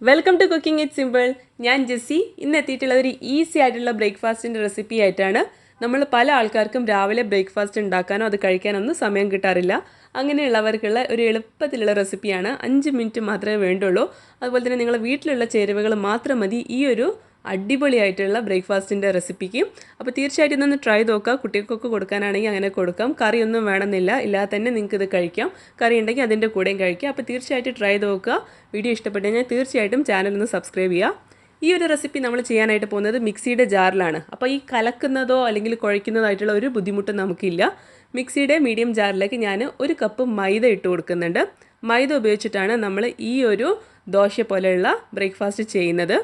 Welcome to cooking it simple. ഞാൻ Jessy. ഇന്ന് എത്തിയിട്ടുള്ള ഒരു ഈസി ആയിട്ടുള്ള ബ്രേക്ക്ഫാസ്റ്റിൻ്റെ റെസിപ്പി ആയിട്ടാണ്. നമ്മൾ പല ആൾക്കാർക്കും രാവിലെ ബ്രേക്ക്ഫാസ്റ്റ് ഉണ്ടാക്കാനോ അത് കഴിക്കാനൊന്നും സമയം കിട്ടാറില്ല. അങ്ങനെയുള്ളവർക്കുള്ള ഒരു എളുപ്പത്തിലുള്ള റെസിപ്പിയാണ്. 5 മിനിറ്റ് മാത്രമേ വേണ്ടുള്ളൂ. അതുപോലെ തന്നെ നിങ്ങളുടെ വീട്ടിലുള്ള ചേരുവകൾ മാത്രം മതി ഈ ഒരു അടിപൊളിയായിട്ടുള്ള ബ്രേക്ക്ഫാസ്റ്റിൻ്റെ റെസിപ്പിക്ക്. അപ്പോൾ തീർച്ചയായിട്ടും ഇതൊന്ന് ട്രൈ നോക്കുക. കുട്ടികൾക്കൊക്കെ കൊടുക്കാനാണെങ്കിൽ അങ്ങനെ കൊടുക്കാം. കറിയൊന്നും വേണമെന്നില്ല, ഇല്ലാതെ തന്നെ നിങ്ങൾക്ക് ഇത് കഴിക്കാം. കറി ഉണ്ടെങ്കിൽ അതിൻ്റെ കൂടെയും കഴിക്കാം. അപ്പോൾ തീർച്ചയായിട്ടും ട്രൈ നോക്കുക. വീഡിയോ ഇഷ്ടപ്പെട്ടു കഴിഞ്ഞാൽ തീർച്ചയായിട്ടും ചാനൽ ഒന്ന് സബ്സ്ക്രൈബ് ചെയ്യുക. ഈ ഒരു റെസിപ്പി നമ്മൾ ചെയ്യാനായിട്ട് പോകുന്നത് മിക്സിയുടെ ജാറിലാണ്. അപ്പോൾ ഈ കലക്കുന്നതോ അല്ലെങ്കിൽ കുഴയ്ക്കുന്നതോ ആയിട്ടുള്ള ഒരു ബുദ്ധിമുട്ടും നമുക്കില്ല. മിക്സിയുടെ മീഡിയം ജാറിലേക്ക് ഞാൻ 1 കപ്പ് മൈദ ഇട്ട് കൊടുക്കുന്നുണ്ട്. മൈദ ഉപയോഗിച്ചിട്ടാണ് നമ്മൾ ഈ ഒരു ദോശ പോലെയുള്ള ബ്രേക്ക്ഫാസ്റ്റ് ചെയ്യുന്നത്.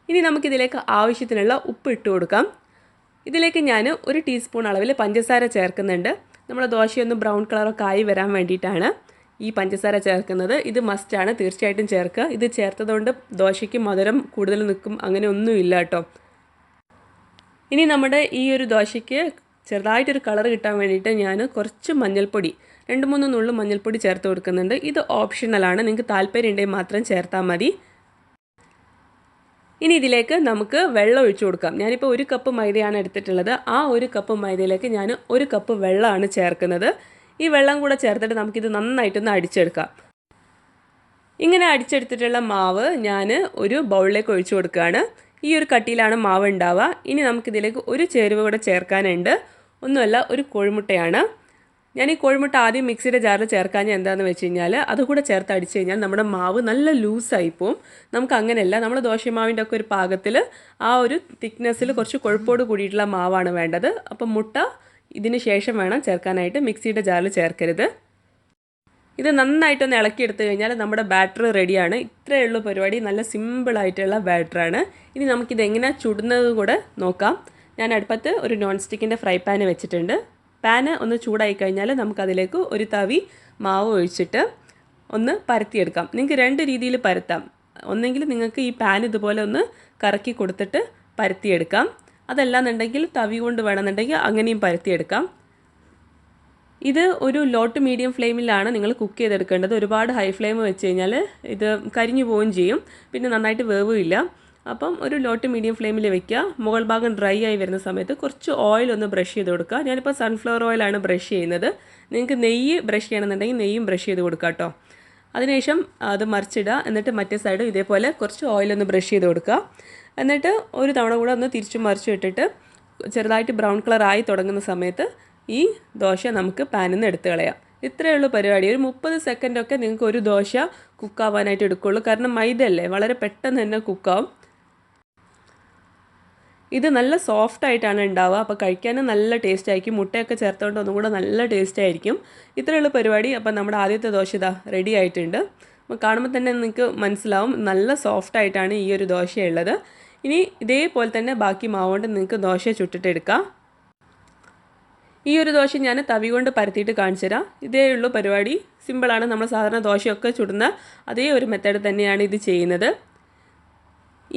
ഇനി നമുക്കിതിലേക്ക് ആവശ്യത്തിനുള്ള ഉപ്പ് ഇട്ട് കൊടുക്കാം. ഇതിലേക്ക് ഞാൻ 1 ടീസ്പൂൺ അളവിൽ പഞ്ചസാര ചേർക്കുന്നുണ്ട്. നമ്മുടെ ദോശയൊന്ന് ബ്രൗൺ കളറൊക്കെ ആയി വരാൻ വേണ്ടിയിട്ടാണ് ഈ പഞ്ചസാര ചേർക്കുന്നത്. ഇത് മസ്റ്റാണ്, തീർച്ചയായിട്ടും ചേർക്കുക. ഇത് ചേർത്തതുകൊണ്ട് ദോശയ്ക്ക് മധുരം കൂടുതൽ നിൽക്കും, അങ്ങനെ ഒന്നുമില്ല കേട്ടോ. ഇനി നമ്മുടെ ഈ ഒരു ദോശയ്ക്ക് ചെറുതായിട്ടൊരു കളർ കിട്ടാൻ വേണ്ടിയിട്ട് ഞാൻ കുറച്ച് മഞ്ഞൾപ്പൊടി, 2-3 നുള്ളു മഞ്ഞൾപ്പൊടി ചേർത്ത് കൊടുക്കുന്നുണ്ട്. ഇത് ഓപ്ഷണലാണ്, നിങ്ങൾക്ക് താല്പര്യം ഉണ്ടെങ്കിൽ മാത്രം ചേർത്താൽ മതി. ഇനി ഇതിലേക്ക് നമുക്ക് വെള്ളം ഒഴിച്ചു കൊടുക്കാം. ഞാനിപ്പോൾ 1 കപ്പ് മൈദയാണ് എടുത്തിട്ടുള്ളത്. ആ 1 കപ്പ് മൈദയിലേക്ക് ഞാൻ 1 കപ്പ് വെള്ളമാണ് ചേർക്കുന്നത്. ഈ വെള്ളം കൂടെ ചേർത്തിട്ട് നമുക്കിത് നന്നായിട്ടൊന്ന് അടിച്ചെടുക്കാം. ഇങ്ങനെ അടിച്ചെടുത്തിട്ടുള്ള മാവ് ഞാൻ ഒരു ബൗളിലേക്ക് ഒഴിച്ചു കൊടുക്കുകയാണ്. ഈ ഒരു കട്ടിയിലാണ് മാവ് ഉണ്ടാവുക. ഇനി നമുക്കിതിലേക്ക് ഒരു ചേരുവ കൂടെ ചേർക്കാനുണ്ട്. ഒന്നുമല്ല, ഒരു കോഴിമുട്ടയാണ്. ഞാൻ ഈ കോഴിമുട്ട ആദ്യം മിക്സിയുടെ ജാറിൽ ചേർക്കാൻ എന്താണെന്ന് വെച്ച് കഴിഞ്ഞാൽ അതുകൂടെ ചേർത്ത് അടിച്ച് കഴിഞ്ഞാൽ നമ്മുടെ മാവ് നല്ല ലൂസായി പോവും. നമുക്ക് അങ്ങനെയല്ല, നമ്മൾ ദോശമാവിൻ്റെ ഒക്കെ ഒരു പാകത്തിൽ ആ ഒരു തിക്നെസ്സിൽ കുറച്ച് കൊഴുപ്പോട് കൂടിയിട്ടുള്ള മാവാണ് വേണ്ടത്. അപ്പം മുട്ട ഇതിന് ശേഷം വേണം ചേർക്കാനായിട്ട്, മിക്സിയുടെ ജാറിൽ ചേർക്കരുത്. ഇത് നന്നായിട്ടൊന്ന് ഇളക്കിയെടുത്ത് കഴിഞ്ഞാൽ നമ്മുടെ ബാറ്റർ റെഡിയാണ്. ഇത്രയേ ഉള്ളൂ പരിപാടി. നല്ല സിമ്പിളായിട്ടുള്ള ബാറ്ററാണ്. ഇനി നമുക്കിത് എങ്ങനെയാണ് ചുടുന്നത് കൂടെ നോക്കാം. ഞാൻ അടുപ്പത്ത് ഒരു നോൺ സ്റ്റിക്കിൻ്റെ ഫ്രൈ പാൻ വെച്ചിട്ടുണ്ട്. പാന് ഒന്ന് ചൂടായി കഴിഞ്ഞാൽ നമുക്കതിലേക്ക് ഒരു തവി മാവ് ഒഴിച്ചിട്ട് ഒന്ന് പരത്തിയെടുക്കാം. നിങ്ങൾക്ക് 2 രീതിയിൽ പരത്താം. ഒന്നെങ്കിൽ നിങ്ങൾക്ക് ഈ പാൻ ഇതുപോലെ ഒന്ന് കറക്കി കൊടുത്തിട്ട് പരത്തിയെടുക്കാം. അതല്ലാന്നുണ്ടെങ്കിൽ തവി കൊണ്ട് വേണമെന്നുണ്ടെങ്കിൽ അങ്ങനെയും പരത്തിയെടുക്കാം. ഇത് ഒരു ലോ ടു മീഡിയം ഫ്ലെയിമിലാണ് നിങ്ങൾ കുക്ക് ചെയ്തെടുക്കേണ്ടത്. ഒരുപാട് ഹൈ ഫ്ലെയിം വെച്ച് കഴിഞ്ഞാൽ ഇത് കരിഞ്ഞു പോവുകയും ചെയ്യും, പിന്നെ നന്നായിട്ട് വേവുമില്ല. അപ്പം ഒരു ലോ ടു മീഡിയം ഫ്ലെയിമിൽ വെക്കുക. മുകൾ ഭാഗം ഡ്രൈ ആയി വരുന്ന സമയത്ത് കുറച്ച് ഓയിൽ ഒന്ന് ബ്രഷ് ചെയ്ത് കൊടുക്കുക. ഞാനിപ്പോൾ സൺഫ്ലവർ ഓയിലാണ് ബ്രഷ് ചെയ്യുന്നത്. നിങ്ങൾക്ക് നെയ്യ് ബ്രഷ് ചെയ്യണമെന്നുണ്ടെങ്കിൽ നെയ്യും ബ്രഷ് ചെയ്ത് കൊടുക്കുക കേട്ടോ. അതിനുശേഷം അത് മറിച്ചിടുക. എന്നിട്ട് മറ്റേ സൈഡ് ഇതേപോലെ കുറച്ച് ഓയിലൊന്ന് ബ്രഷ് ചെയ്ത് കൊടുക്കുക. എന്നിട്ട് ഒരു തവണ കൂടെ ഒന്ന് തിരിച്ചു മറിച്ചു ഇട്ടിട്ട് ചെറുതായിട്ട് ബ്രൗൺ കളർ ആയി തുടങ്ങുന്ന സമയത്ത് ഈ ദോശ നമുക്ക് പാനിൽ നിന്ന് എടുത്ത് കളയാം. ഇത്രയേ ഉള്ളൂ പരിപാടി. ഒരു 30 സെക്കൻഡൊക്കെ നിങ്ങൾക്ക് ഒരു ദോശ കുക്കാവാനായിട്ട് എടുക്കുകയുള്ളൂ. കാരണം മൈദ അല്ലേ, വളരെ പെട്ടെന്ന് തന്നെ കുക്കാവും. ഇത് നല്ല സോഫ്റ്റ് ആയിട്ടാണ് ഉണ്ടാവുക. അപ്പോൾ കഴിക്കാനും നല്ല ടേസ്റ്റ് ആയിരിക്കും. മുട്ടയൊക്കെ ചേർത്തുകൊണ്ട് ഒന്നും കൂടെ നല്ല ടേസ്റ്റ് ആയിരിക്കും. ഇത്രയുള്ള പരിപാടി. അപ്പോൾ നമ്മുടെ ആദ്യത്തെ ദോശ ഇതാ റെഡി ആയിട്ടുണ്ട്. അപ്പോൾ കാണുമ്പോൾ തന്നെ നിങ്ങൾക്ക് മനസ്സിലാവും നല്ല സോഫ്റ്റ് ആയിട്ടാണ് ഈ ഒരു ദോശയുള്ളത്. ഇനി ഇതേപോലെ തന്നെ ബാക്കി മാവ് കൊണ്ട് നിങ്ങൾക്ക് ദോശ ചുട്ടിട്ടെടുക്കാം. ഈ ഒരു ദോശ ഞാൻ തവി കൊണ്ട് പരത്തിയിട്ട് കാണിച്ചു തരാം. ഇതേ ഉള്ളൂ പരിപാടി. സിമ്പിളാണ്. നമ്മൾ സാധാരണ ദോശയൊക്കെ ചുടുന്ന അതേ ഒരു മെത്തേഡ് തന്നെയാണ് ഇത് ചെയ്യുന്നത്.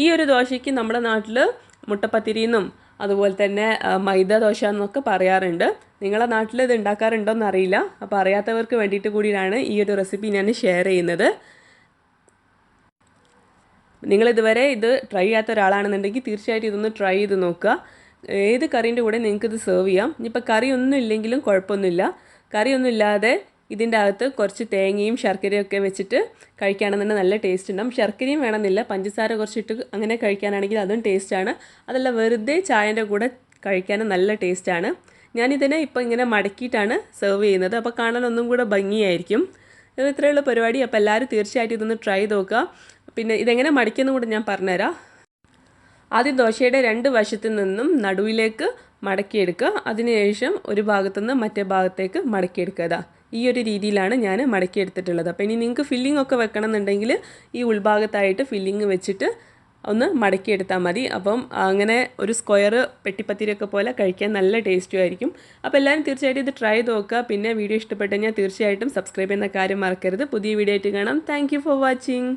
ഈ ഒരു ദോശയ്ക്ക് നമ്മുടെ നാട്ടിൽ മുട്ടപ്പത്തിരി എന്നും അതുപോലെ തന്നെ മൈദ ദോശ എന്നൊക്കെ പറയാറുണ്ട്. നിങ്ങളെ നാട്ടിൽ ഇത് ഉണ്ടാക്കാറുണ്ടോയെന്ന് അറിയില്ല. അപ്പോൾ അറിയാത്തവർക്ക് വേണ്ടിയിട്ട് കൂടിയാണ് ഈ ഒരു റെസിപ്പി ഞാൻ ഷെയർ ചെയ്യുന്നത്. നിങ്ങളിതുവരെ ഇത് ട്രൈ ചെയ്യാത്ത ഒരാളാണെന്നുണ്ടെങ്കിൽ തീർച്ചയായിട്ടും ഇതൊന്ന് ട്രൈ ചെയ്ത് നോക്കുക. ഏത് കറീൻ്റെ കൂടെ നിങ്ങൾക്കിത് സെർവ് ചെയ്യാം. ഇനിയിപ്പോൾ കറിയൊന്നും ഇല്ലെങ്കിലും കുഴപ്പമൊന്നുമില്ല. കറിയൊന്നും ഇല്ലാതെ ഇതിൻ്റെ അകത്ത് കുറച്ച് തേങ്ങയും ശർക്കരയും ഒക്കെ വെച്ചിട്ട് കഴിക്കുകയാണെന്നുണ്ടെങ്കിൽ നല്ല ടേസ്റ്റ് ഉണ്ടാകും. ശർക്കരയും വേണമെന്നില്ല, പഞ്ചസാര കുറച്ചിട്ട് അങ്ങനെ കഴിക്കാനാണെങ്കിൽ അതും ടേസ്റ്റാണ്. അതല്ല വെറുതെ ചായൻ്റെ കൂടെ കഴിക്കാനും നല്ല ടേസ്റ്റാണ്. ഞാനിതിനെ ഇപ്പോൾ ഇങ്ങനെ മടക്കിയിട്ടാണ് സെർവ് ചെയ്യുന്നത്. അപ്പോൾ കാണാൻ ഒന്നും കൂടെ ഭംഗിയായിരിക്കും. ഇത് ഇത്രയുള്ള പരിപാടി. അപ്പോൾ എല്ലാവരും തീർച്ചയായിട്ടും ഇതൊന്ന് ട്രൈ നോക്കുക. പിന്നെ ഇതെങ്ങനെ മടിക്കുമെന്നും കൂടെ ഞാൻ പറഞ്ഞുതരാം. ആദ്യം ദോശയുടെ 2 വശത്തു നിന്നും നടുവിലേക്ക് മടക്കിയെടുക്കുക. അതിനുശേഷം ഒരു ഭാഗത്തുനിന്ന് മറ്റേ ഭാഗത്തേക്ക് മടക്കിയെടുക്കുക. ഈ ഒരു രീതിയിലാണ് ഞാൻ മടക്കിയെടുത്തിട്ടുള്ളത്. അപ്പോൾ ഇനി നിങ്ങൾക്ക് ഫില്ലിംഗ് ഒക്കെ വെക്കണം എന്നുണ്ടെങ്കിൽ ഈ ഉൾഭാഗത്തായിട്ട് ഫില്ലിംഗ് വെച്ചിട്ട് ഒന്ന് മടക്കിയെടുത്താൽ മതി. അപ്പം അങ്ങനെ ഒരു സ്ക്വയർ പെട്ടിപ്പത്തിരിയൊക്കെ പോലെ കഴിക്കാൻ നല്ല ടേസ്റ്റും ആയിരിക്കും. അപ്പോൾ എല്ലാവരും തീർച്ചയായിട്ടും ഇത് ട്രൈ നോക്കുക. പിന്നെ വീഡിയോ ഇഷ്ടപ്പെട്ടു കഴിഞ്ഞാൽ തീർച്ചയായിട്ടും സബ്സ്ക്രൈബ് ചെയ്യുന്ന കാര്യം മറക്കരുത്. പുതിയ വീഡിയോ ആയിട്ട് കാണാം. Thank you for watching.